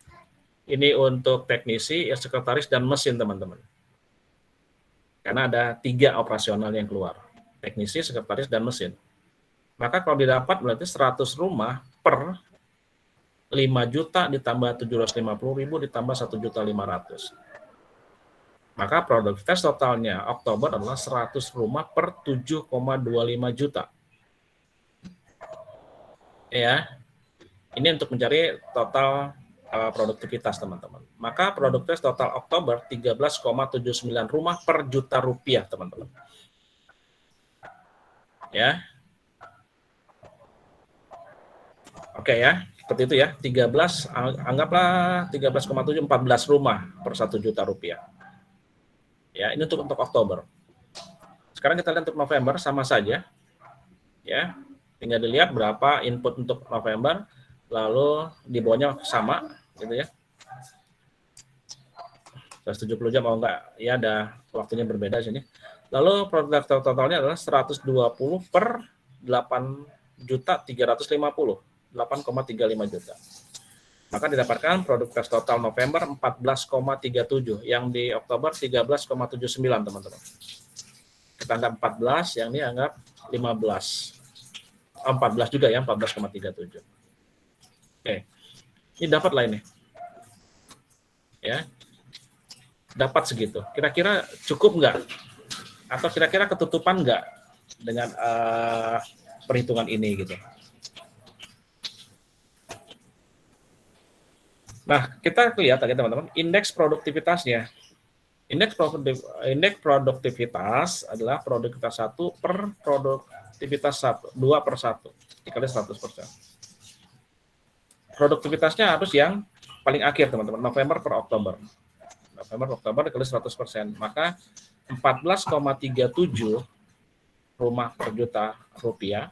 Ini untuk teknisi, ya sekretaris dan mesin teman-teman. Karena ada 3 operasional yang keluar. Teknisi, sekretaris dan mesin. Maka kalau didapat berarti 100 rumah per 5 juta ditambah 750.000 ditambah 1.500.000. Maka produktivitas totalnya Oktober adalah 100 rumah per 7,25 juta. Ya. Ini untuk mencari total produktivitas teman-teman. Maka produktivitas total Oktober 13,79 rumah per juta rupiah teman-teman. Ya. Oke ya, seperti itu ya. 13 anggaplah 13,7 14 rumah per 1 juta rupiah. Ya, ini untuk Oktober. Sekarang kita lihat untuk November sama saja. Ya. Tinggal dilihat berapa input untuk November, lalu di bawahnya sama gitu ya. 170 jam oh enggak, ya ada waktunya berbeda sini. Lalu produktivitas totalnya adalah 120 per 8.350, 8,35 juta. Maka didapatkan produktivitas total November 14,37, yang di Oktober 13,79 teman-teman. Kita anggap 14, yang ini anggap 15. 14 juga ya, 14,37. Oke. Ini dapat lah ini. Ya. Dapat segitu. Kira-kira cukup nggak? Atau kira-kira ketutupan nggak dengan perhitungan ini gitu? Nah, kita lihat lagi teman-teman, indeks produktivitasnya. Indeks produktivitas adalah produktivitas 1 per produktivitas 1, 2 per 1, dikali 100%. Produktivitasnya harus yang paling akhir teman-teman, November per Oktober. November Oktober dikali 100%, maka 14,37 rumah per juta rupiah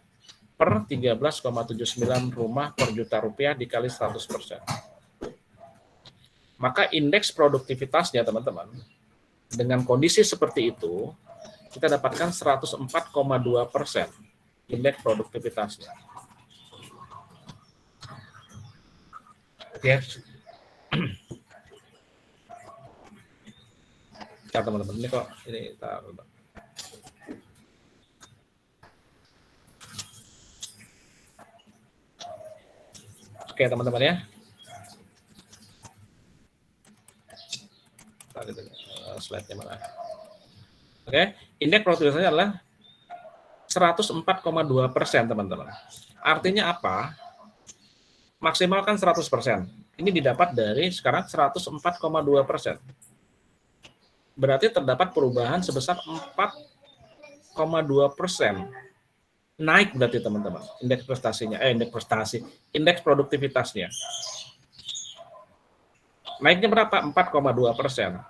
per 13,79 rumah per juta rupiah dikali 100%. Maka indeks produktivitasnya teman-teman, dengan kondisi seperti itu, kita dapatkan 104,2% indeks produktivitasnya. Oke. Ya teman-teman, ini kok ini oke teman-teman ya. Slide-nya mana? Oke, indeks produktivitasnya adalah 104,2% teman-teman. Artinya apa? Maksimal kan 100%. Ini didapat dari sekarang 104,2%. Berarti terdapat perubahan sebesar 4,2%. Naik berarti teman-teman, indeks prestasinya, indeks produktivitasnya. Naiknya berapa? 4,2%.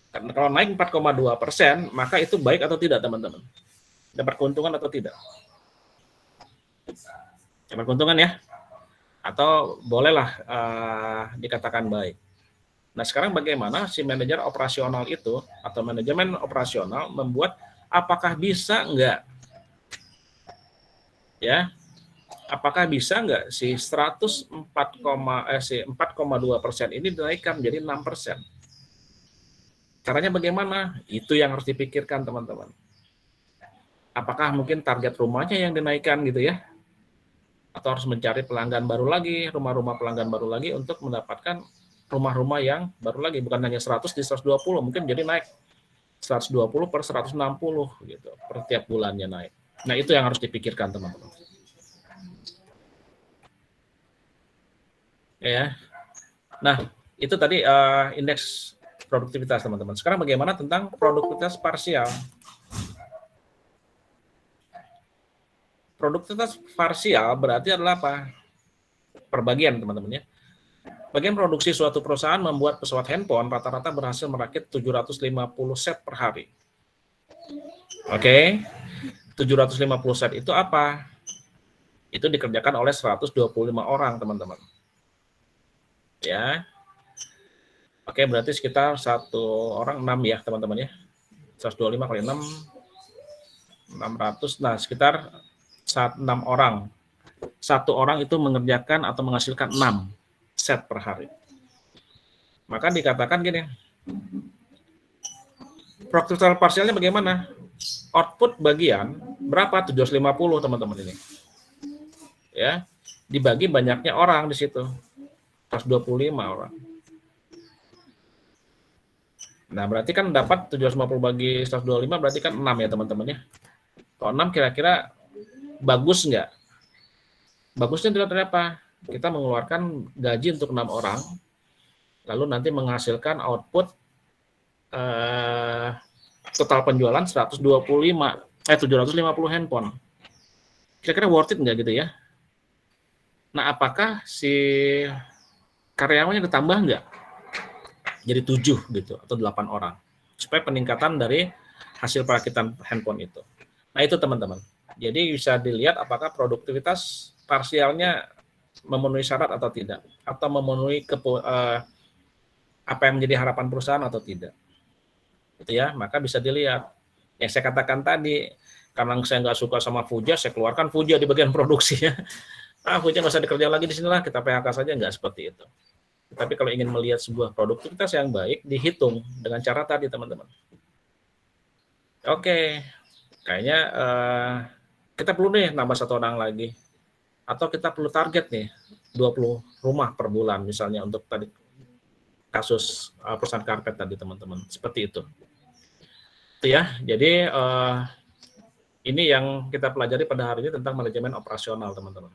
Karena kalau naik 4,2%, maka itu baik atau tidak teman-teman? Dapat keuntungan atau tidak? Dapat keuntungan ya? Atau bolehlah dikatakan baik. Nah sekarang bagaimana si manajer operasional itu atau manajemen operasional membuat apakah bisa enggak ya? Apakah bisa enggak si 4,2% ini dinaikkan menjadi 6%? Caranya bagaimana? Itu yang harus dipikirkan teman-teman. Apakah mungkin target rumahnya yang dinaikkan gitu ya? Atau harus mencari pelanggan baru lagi, rumah-rumah pelanggan baru lagi untuk mendapatkan rumah-rumah yang baru lagi, bukan hanya 100 di 120, mungkin jadi naik 120 per 160 gitu, per tiap bulannya naik. Nah, itu yang harus dipikirkan teman-teman. Ya. Nah, itu tadi indeks produktivitas teman-teman. Sekarang bagaimana tentang produktivitas parsial? Produktivitas parsial berarti adalah apa? Perbagian teman-teman ya. Bagian produksi suatu perusahaan membuat pesawat handphone rata-rata berhasil merakit 750 set per hari. Oke. 750 set itu apa? Itu dikerjakan oleh 125 orang, teman-teman. Ya. Oke, berarti sekitar satu orang 6 ya, teman-teman ya. 125 kali 6 600. Nah, sekitar 6 orang. Satu orang itu mengerjakan atau menghasilkan 6 set per hari. Maka dikatakan gini, produktivitas parsialnya bagaimana? Output bagian berapa? 750 teman-teman ini. Ya, dibagi banyaknya orang di situ. 125 orang. Nah, berarti kan dapat 750 bagi 125 berarti kan 6 ya teman-teman ya. Kalau 6 kira-kira bagus nggak? Bagusnya dilihat dari apa? Kita mengeluarkan gaji untuk 6 orang, lalu nanti menghasilkan output total penjualan 750 handphone. Kira-kira worth it nggak gitu ya? Nah, apakah si karyawannya ditambah nggak? Jadi 7 gitu, atau 8 orang. Supaya peningkatan dari hasil perakitan handphone itu. Nah, itu teman-teman. Jadi bisa dilihat apakah produktivitas parsialnya memenuhi syarat atau tidak, atau memenuhi apa yang menjadi harapan perusahaan atau tidak, gitu ya. Maka bisa dilihat. Yang saya katakan tadi, karena saya nggak suka sama Fuja, saya keluarkan Fuja di bagian produksinya. Fuja nggak usah dikerja lagi di sinilah, kita PHK saja, nggak seperti itu. Tapi kalau ingin melihat sebuah produktivitas yang baik, dihitung dengan cara tadi teman-teman. Oke, kayaknya kita perlu nih nambah 1 orang lagi. Atau kita perlu target nih 20 rumah per bulan misalnya untuk tadi kasus perusahaan karpet tadi teman-teman, seperti itu. Itu ya. Jadi ini yang kita pelajari pada hari ini tentang manajemen operasional teman-teman.